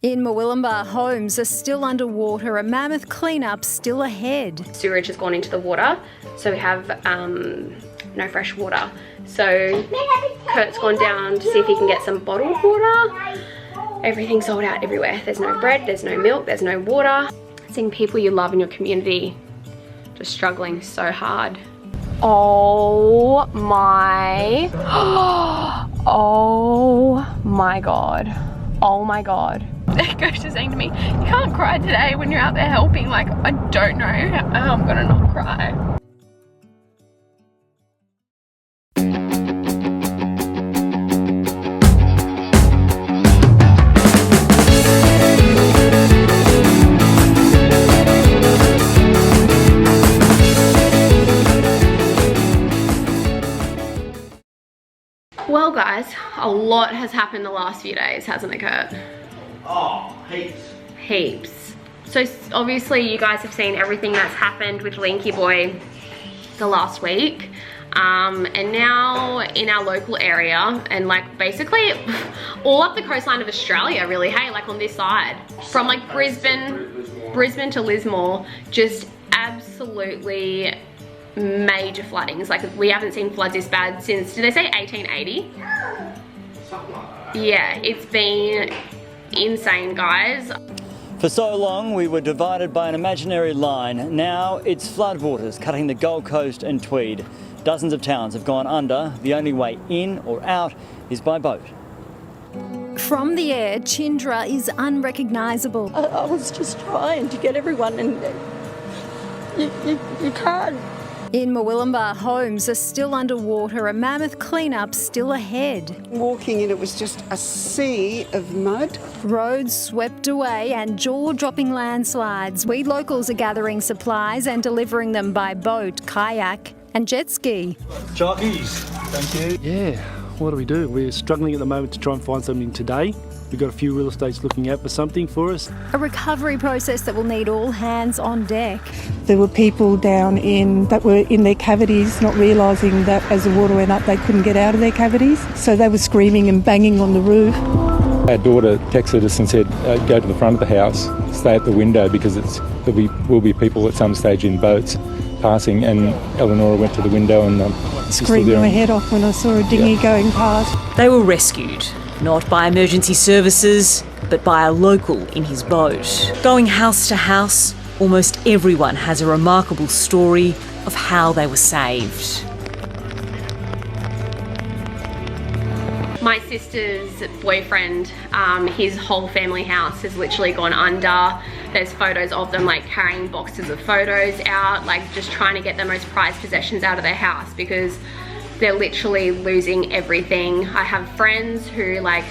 In Murwillumbah, homes are still underwater, a mammoth cleanup still ahead. Sewage has gone into the water, so we have no fresh water. So Kurt's gone down to see if he can get some bottled water. Everything's sold out everywhere. There's no bread, there's no milk, there's no water. Seeing people you love in your community just struggling so hard. Oh my, oh my God, oh my God. Coach is saying to me, you can't cry today when you're out there helping. Like, I don't know how I'm gonna not cry. Well guys, a lot has happened the last few days, hasn't it, Kurt? Oh, heaps. Heaps. So obviously you guys have seen everything that's happened with Linky Boy the last week. And now in our local area, and like basically all up the coastline of Australia really, hey, like on this side. From like Brisbane to Lismore, just absolutely major floodings. Like we haven't seen floods this bad since, did they say 1880? Something like that. Yeah, it's been insane, guys. For so long we were divided by an imaginary line. Now it's floodwaters cutting the Gold Coast and Tweed. Dozens of towns have gone under. The only way in or out is by boat. From the air, Chindra is unrecognisable. I was just trying to get everyone, and you can't. In Murwillumbah, homes are still underwater, a mammoth cleanup still ahead. Walking in, it was just a sea of mud. Roads swept away and jaw-dropping landslides. We locals are gathering supplies and delivering them by boat, kayak and jet ski. Jockeys, thank you. Yeah, what do? We're struggling at the moment to try and find something today. We've got a few real estates looking out for something for us. A recovery process that will need all hands on deck. There were people down that were in their cavities, not realising that as the water went up they couldn't get out of their cavities. So they were screaming and banging on the roof. Our daughter texted us and said, go to the front of the house, stay at the window because there will be people at some stage in boats passing, and Eleanor went to the window and screamed my head off when I saw a dinghy going past. They were rescued. Not by emergency services, but by a local in his boat. Going house to house, almost everyone has a remarkable story of how they were saved. My sister's boyfriend, his whole family house has literally gone under. There's photos of them like carrying boxes of photos out, like just trying to get the most prized possessions out of their house because they're literally losing everything. I have friends who like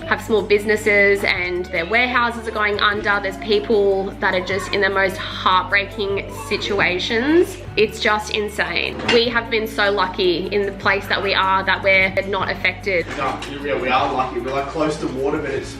have small businesses and their warehouses are going under. There's people that are just in the most heartbreaking situations. It's just insane. We have been so lucky in the place that we are that we're not affected. No, yeah, we are lucky. We're like close to water, but it's...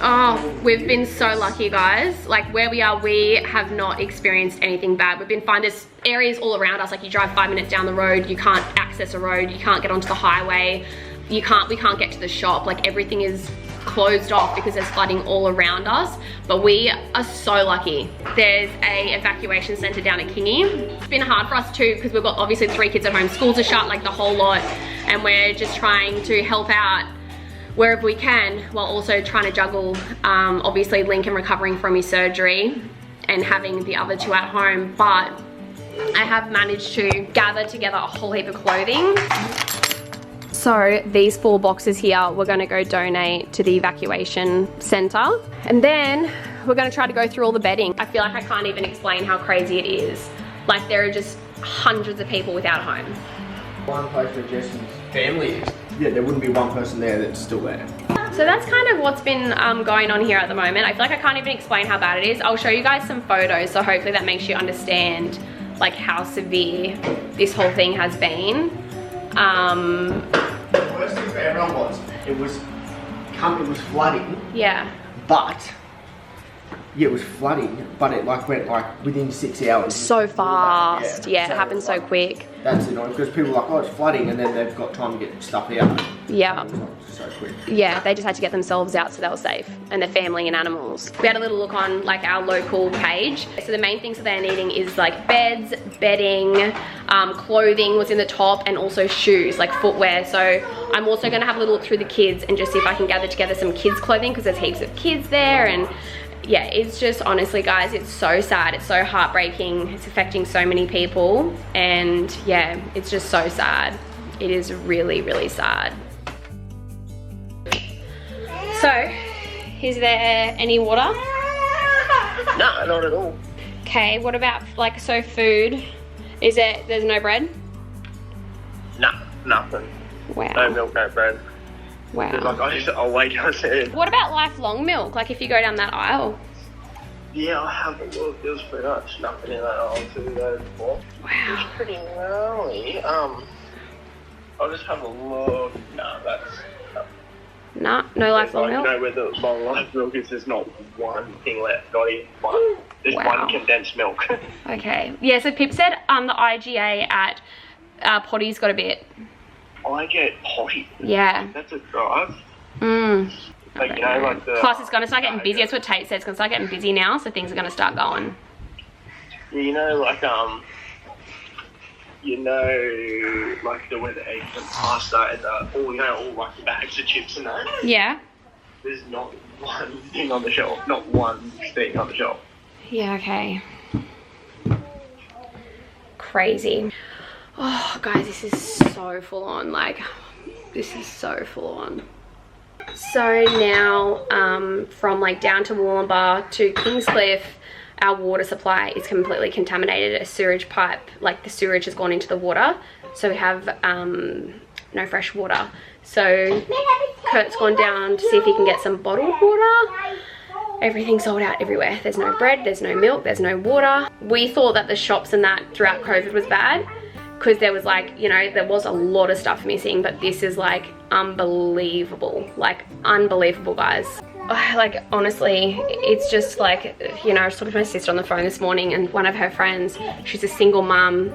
Oh, we've been so lucky, guys. Like where we are, we have not experienced anything bad. We've been fine. There's areas all around us, like you drive 5 minutes down the road, you can't access a road, you can't get onto the highway, we can't get to the shop. Like everything is closed off because there's flooding all around us, but we are so lucky. There's a evacuation centre down at Kingy. It's been hard for us too because we've got obviously 3 kids at home, schools are shut, like the whole lot, and we're just trying to help out wherever we can while also trying to juggle obviously Lincoln recovering from his surgery and having the other 2 at home. But I have managed to gather together a whole heap of clothing. So these 4 boxes here, we're gonna go donate to the evacuation center. And then we're gonna try to go through all the bedding. I feel like I can't even explain how crazy it is. Like there are just hundreds of people without home. One place where Jesse's family is. Yeah, there wouldn't be one person there that's still there. So that's kind of what's been going on here at the moment. I feel like I can't even explain how bad it is. I'll show you guys some photos, so hopefully that makes you understand like how severe this whole thing has been. The worst thing for everyone was, it was flooding. Yeah. But, yeah, it was flooding, but it like went like within 6 hours. So fast. Yeah, it happened so quick. That's annoying because people are like, oh, it's flooding, and then they've got time to get stuff out. Yeah. So quick. Yeah, they just had to get themselves out so they were safe, and their family and animals. We had a little look on like our local page. So the main things that they're needing is like beds, bedding, clothing was in the top, and also shoes, like footwear. So I'm also gonna have a little look through the kids and just see if I can gather together some kids clothing, because there's heaps of kids there. And yeah, it's just, honestly guys, it's so sad, it's so heartbreaking, it's affecting so many people, and yeah, it's just so sad. It is really, really sad. So, is there any water? No, not at all. Okay, what about like, so food? Is it, there's no bread? No, nothing. Wow. No milk, no bread. Wow. Like, I'll wait downstairs. What about lifelong milk? Like if you go down that aisle? Yeah, I have a look. There's pretty much nothing in that aisle 2 days before. Wow. It's pretty gnarly. I'll just have a look. No, that's... Nah, no lifelong milk? You know where the long life milk is, there's not one thing left, not even one. There's one condensed milk. Okay. Yeah, so Pip said the IGA at Potty's got a bit. I get Potty. Yeah. That's a drive. Like, you know, like the... Plus it's going to start getting busy. That's what Tate said. It's going to start getting busy now, so things are going to start going. Yeah, you know, like, you know, like the where the eggs and pasta and all, you know, all like the bags of chips and that. Yeah. There's not one thing on the shelf. Not one thing on the shelf. Yeah, okay. Crazy. Oh, guys, this is so full on. Like, this is so full on. So now, from like down to Wollumba to Kingscliff, our water supply is completely contaminated. A sewage pipe, like the sewage has gone into the water, so we have no fresh water. So Kurt's gone down to see if he can get some bottled water. Everything's sold out everywhere. There's no bread, there's no milk, there's no water. We thought that the shops and that throughout COVID was bad, because there was like, you know, there was a lot of stuff missing, but this is like unbelievable, like unbelievable, guys. Like, honestly, it's just like, you know, I was talking to my sister on the phone this morning, and one of her friends, she's a single mum,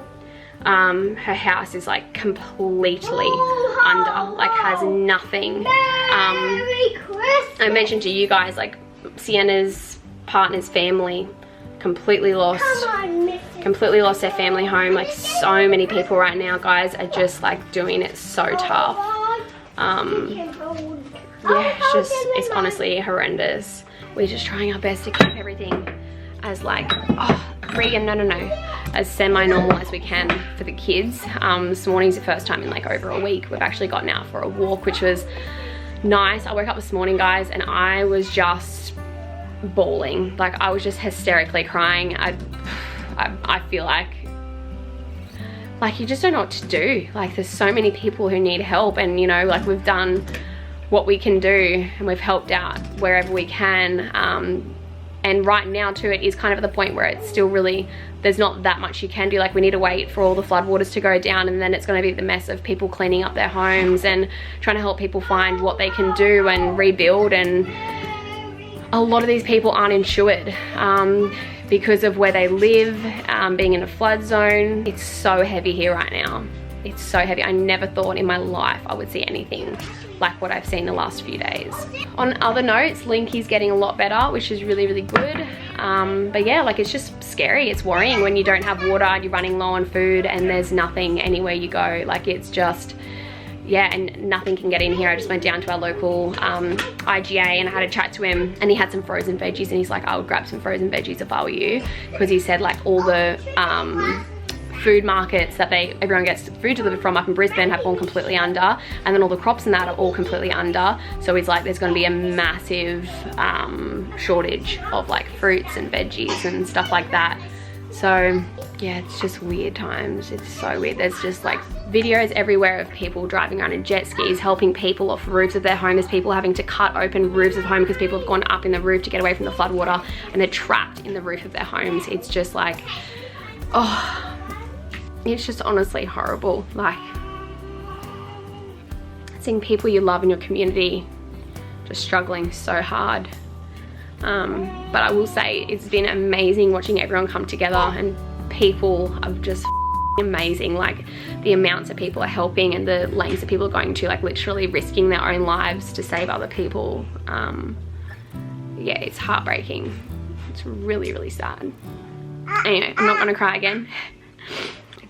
her house is like completely under, like has nothing. I mentioned to you guys, like Sienna's partner's family completely lost their family home. Like, so many people right now, guys, are just like doing it so tough. Yeah, it's honestly horrendous. We're just trying our best to keep everything as like, Regan, no, as semi-normal as we can for the kids. This morning's the first time in like over a week we've actually gotten out for a walk, which was nice. I woke up this morning, guys, and I was just bawling. Like, I was just hysterically crying. I feel like you just don't know what to do. Like, there's so many people who need help, and you know, like, we've done what we can do and we've helped out wherever we can. And right now too, it is kind of at the point where it's still really, there's not that much you can do. Like, we need to wait for all the floodwaters to go down, and then it's going to be the mess of people cleaning up their homes and trying to help people find what they can do and rebuild. And a lot of these people aren't insured because of where they live, being in a flood zone. It's so heavy here right now. It's so heavy. I never thought in my life I would see anything like what I've seen the last few days. On other notes, Linky's getting a lot better, which is really, really good. But yeah, like, it's just scary. It's worrying when you don't have water, you're running low on food, and there's nothing anywhere you go. Like, it's just, yeah, and nothing can get in here. I just went down to our local IGA and I had a chat to him, and he had some frozen veggies, and he's like, I would grab some frozen veggies if I were you, because he said like all the food markets that everyone gets food delivered from up in Brisbane have gone completely under, and then all the crops and that are all completely under. So he's like, there's going to be a massive shortage of like fruits and veggies and stuff like that. So yeah, it's just weird times. It's so weird. There's just like videos everywhere of people driving around in jet skis, helping people off roofs of their home. There's people having to cut open roofs of home because people have gone up in the roof to get away from the flood water, and they're trapped in the roof of their homes. It's just like, oh, it's just honestly horrible. Like, seeing people you love in your community just struggling so hard. But I will say it's been amazing watching everyone come together, and people have just amazing, like the amounts of people are helping and the lengths that people are going to, like literally risking their own lives to save other people. Yeah, it's heartbreaking. It's really, really sad. Anyway, I'm not gonna cry again.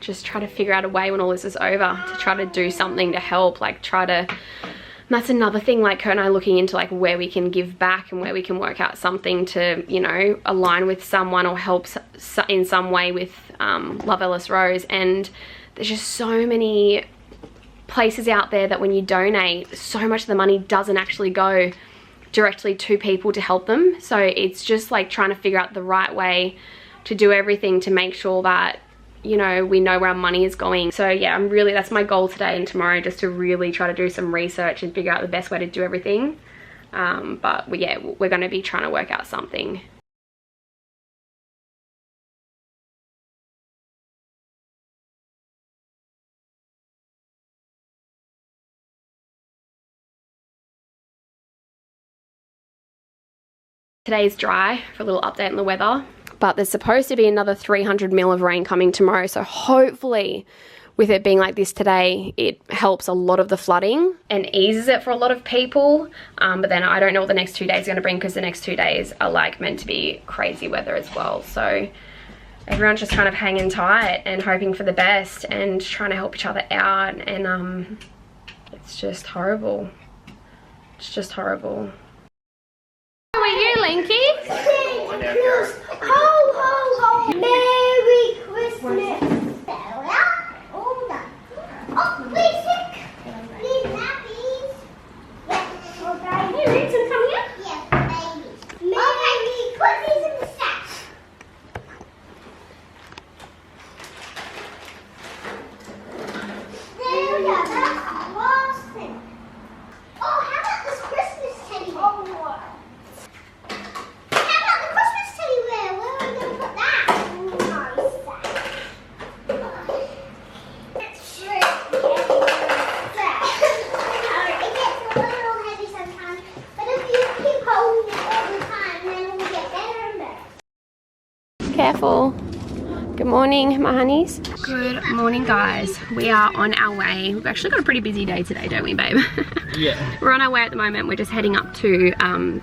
Just try to figure out a way when all this is over to try to do something to help, like try to, that's another thing, like her and I looking into like where we can give back and where we can work out something to, you know, align with someone or help in some way with Love Ellis Rose. And there's just so many places out there that when you donate, so much of the money doesn't actually go directly to people to help them. So it's just like trying to figure out the right way to do everything to make sure that, you know, we know where our money is going. So yeah, that's my goal today and tomorrow, just to really try to do some research and figure out the best way to do everything. But yeah, we're going to be trying to work out something. Today's dry, for a little update on the weather. But there's supposed to be another 300 mil of rain coming tomorrow. So hopefully with it being like this today, it helps a lot of the flooding and eases it for a lot of people. But then I don't know what the next 2 days are going to bring, because the next 2 days are like meant to be crazy weather as well. So everyone's just kind of hanging tight and hoping for the best and trying to help each other out. And it's just horrible. It's just horrible. How are you, Linky? Ho, ho, ho. Merry Christmas. Oh, basic. Need nappies. Yes. Okay. Hey, Rinson, come here. Yes, baby. Merry Christmas in the sack. There we go. That's the last thing. Oh, how about this Christmas teddy? Oh, what? Careful. Good morning, my honeys. Good morning, guys. We are on our way. We've actually got a pretty busy day today, don't we, babe? Yeah. We're on our way at the moment. We're just heading up to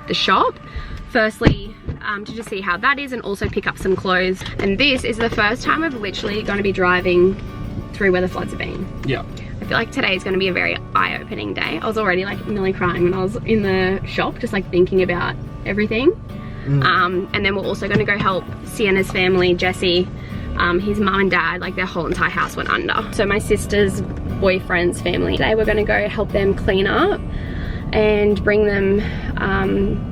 the shop. Firstly, to just see how that is and also pick up some clothes. And this is the first time we're literally going to be driving through where the floods have been. Yeah. I feel like today is going to be a very eye-opening day. I was already like nearly crying when I was in the shop, just like thinking about everything. And then we're also going to go help Sienna's family, Jesse, his mum and dad, like their whole entire house went under. So my sister's boyfriend's family, today we're going to go help them clean up and bring them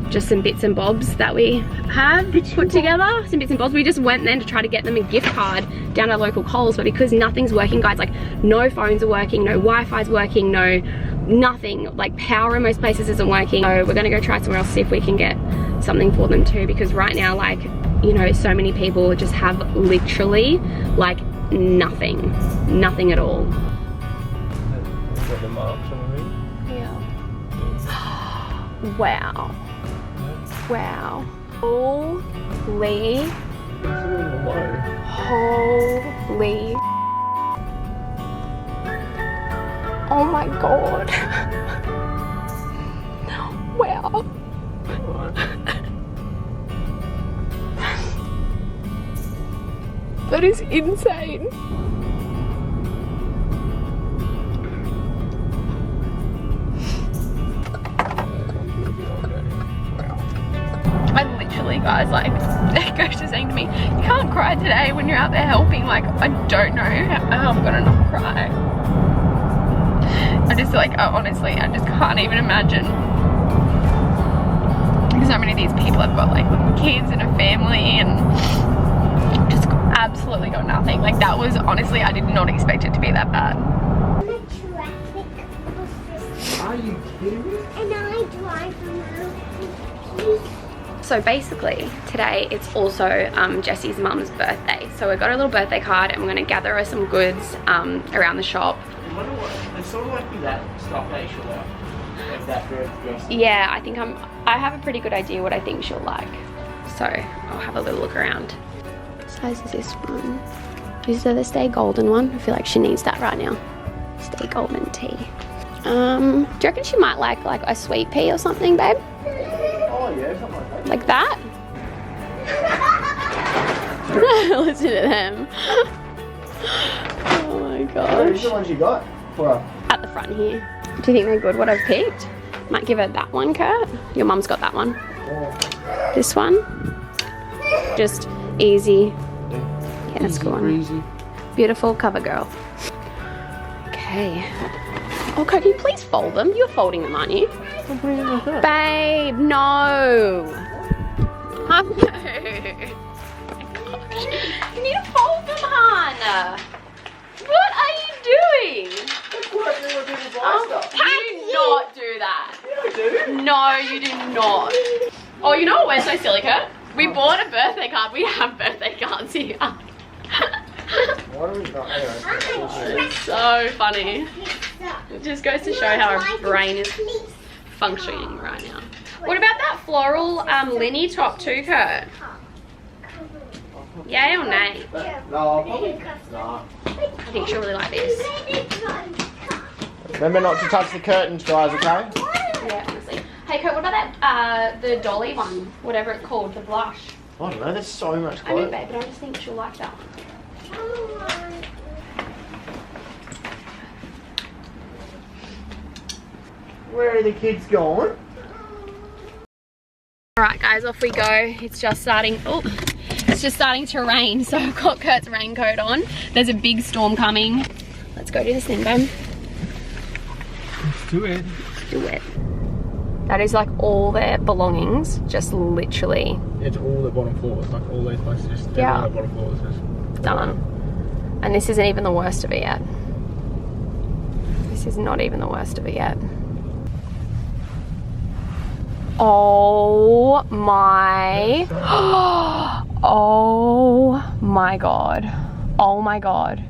just some bits and bobs that we have put together. Some bits and bobs. We just went then to try to get them a gift card down at local Coles, but because nothing's working, guys, like no phones are working, no Wi-Fi's working, no nothing, like power in most places isn't working. So we're gonna go try somewhere else, see if we can get something for them too, because right now, like, you know, so many people just have literally like nothing at all. Wow. Wow. Holy. Holy. Oh my God. Wow. That is insane. I literally, guys, like, Ghost is saying to me, you can't cry today when you're out there helping. Like, I don't know how I'm gonna not cry. I just like, honestly, I just can't even imagine. So many of these people have got like kids and a family and just absolutely got nothing. Like, that was, honestly, I did not expect it to be that bad. Are you kidding me? And I drive around. So basically today it's also Jessie's mum's birthday, so we've got a little birthday card and we're going to gather her some goods around the shop. I wonder what, it's sort of like that stuff that she'll like that dress. Yeah, I think I have a pretty good idea what I think she'll like, so I'll have a little look around. What size is this one? Is there the Stay Golden one? I feel like she needs that right now. Stay Golden tea. Do you reckon she might like a sweet pea or something, babe? Oh yeah, something like that. Like that? Listen to them. Oh my gosh. Which ones you got for her? At the front here. Do you think they're good, what I've picked? Might give her that one, Kurt. Your mum's got that one. This one. Just easy. Yeah, that's a good one. Easy. Beautiful cover girl. Okay. Oh, Kurt, can you please fold them? You're folding them, aren't you? Babe, no. You need to fold them, hon. What are you doing? You do not do that. Yeah, I do. No, you do not. Oh, you know what? We're so silly, Kurt. We bought a birthday card. We have birthday cards here. What do we got? Anyway. It's so funny. It just goes to show how our brain is functioning right now. What about that floral linny top too, Kurt? Yay or nay? No, probably not. I think she'll really like this. Remember not to touch the curtains, guys, okay? Yeah, honestly. Hey, Kurt, what about that, the dolly one? Whatever it's called, the blush. I don't know, there's so much I know, colour. babe, but I just think she'll like that one. Where are the kids going? Alright guys, off we go. It's just starting, it's just starting to rain, so I've got Kurt's raincoat on. There's a big storm coming. Let's go do this thing, babe. Let's do it. Let's do it. That is like all their belongings, just literally. It's all the bottom floors, like all these places, just yeah. The bottom floors is done. And this isn't even the worst of it yet. This is not even the worst of it yet. Oh my, oh my God, oh my God.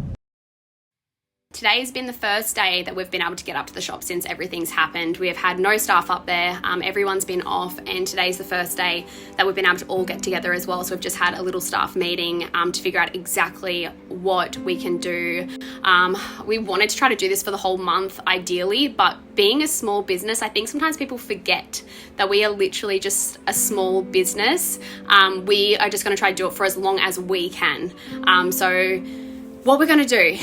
Today has been the first day that we've been able to get up to the shop since everything's happened. We have had no staff up there, everyone's been off, and today's the first day that we've been able to all get together as well. So we've just had a little staff meeting to figure out exactly what we can do. We wanted to try to do this for the whole month ideally, but being a small business, I think sometimes people forget that we are literally just a small business. We are just gonna try to do it for as long as we can. So what we're gonna do,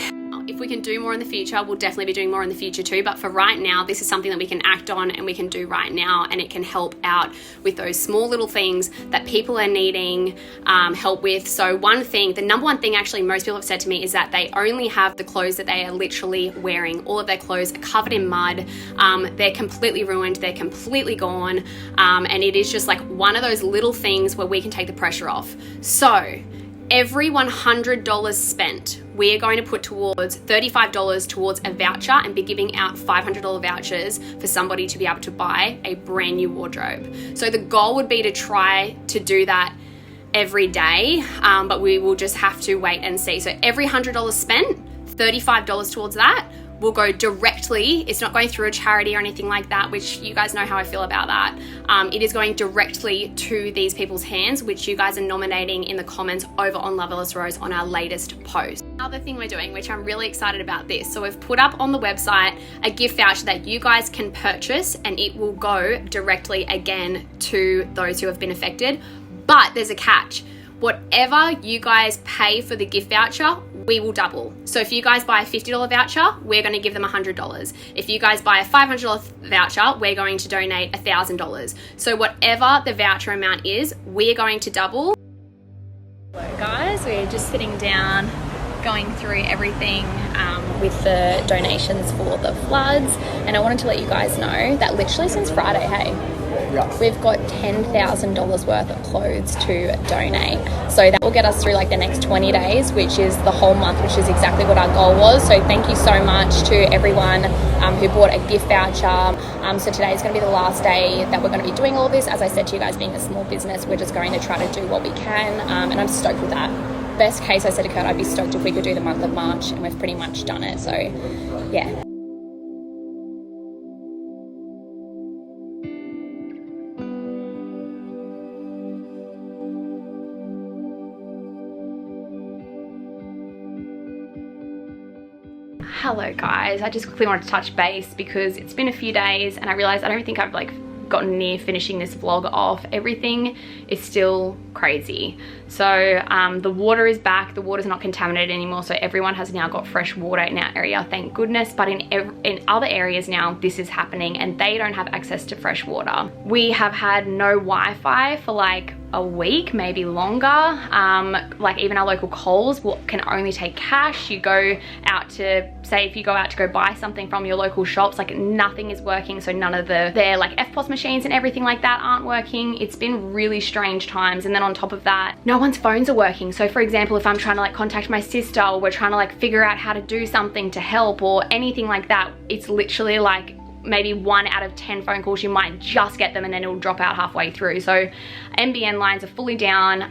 if we can do more in the future, we'll definitely be doing more in the future too. But for right now, this is something that we can act on and we can do right now, and it can help out with those small little things that people are needing help with. So one thing, the number one thing actually most people have said to me is that they only have the clothes that they are literally wearing. All of their clothes are covered in mud. They're completely ruined. They're completely gone. And it is just like one of those little things where we can take the pressure off. So every $100 spent, we are going to put towards $35 towards a voucher and be giving out $500 vouchers for somebody to be able to buy a brand new wardrobe. So the goal would be to try to do that every day, but we will just have to wait and see. So every $100 spent, $35 towards that will go directly. It's not going through a charity or anything like that, which you guys know how I feel about that. It is going directly to these people's hands, which you guys are nominating in the comments over on Loveless Rose on our latest post. Another thing we're doing, which I'm really excited about this, so we've put up on the website a gift voucher that you guys can purchase, and it will go directly again to those who have been affected. But there's a catch. Whatever you guys pay for the gift voucher, we will double. So if you guys buy a $50 voucher, we're going to give them $100. If you guys buy a $500 voucher, we're going to donate $1,000. So whatever the voucher amount is, we're going to double. Hello guys, we're just sitting down, going through everything with the donations for the floods. And I wanted to let you guys know that literally since Friday, hey, we've got $10,000 worth of clothes to donate. So that will get us through like the next 20 days, which is the whole month, which is exactly what our goal was. So thank you so much to everyone who bought a gift voucher. So today is going to be the last day that we're going to be doing all this. As I said to you guys, being a small business, we're just going to try to do what we can. And I'm stoked with that. Best case, I said to Kurt, I'd be stoked if we could do the month of March, and we've pretty much done it. So yeah. Hello guys, I just quickly wanted to touch base because it's been a few days and I realized I don't think I've like gotten near finishing this vlog off. Everything is still crazy. So the water is back, the water's not contaminated anymore, so everyone has now got fresh water in our area, thank goodness. But in other areas now this is happening and they don't have access to fresh water. We have had no Wi-Fi for like a week, maybe longer. Like even our local Coles can only take cash. You go out to, say if you go out to go buy something from your local shops, like nothing is working. So none of their like FPOS machines and everything like that aren't working. It's been really strange times. And then on top of that, no one's phones are working. So for example, if I'm trying to like contact my sister, or we're trying to like figure out how to do something to help or anything like that, it's literally like maybe 1 out of 10 phone calls you might just get them and then it'll drop out halfway through. So NBN lines are fully down.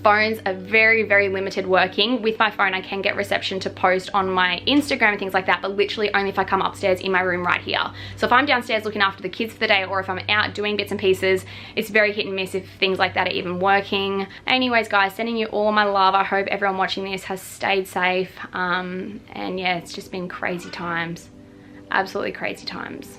Phones are very, very limited working. With my phone I can get reception to post on my Instagram and things like that, but literally only if I come upstairs in my room right here. So if I'm downstairs looking after the kids for the day, or if I'm out doing bits and pieces, it's very hit and miss if things like that are even working. Anyways guys, sending you all my love. I hope everyone watching this has stayed safe. And yeah, it's just been crazy times. Absolutely crazy times.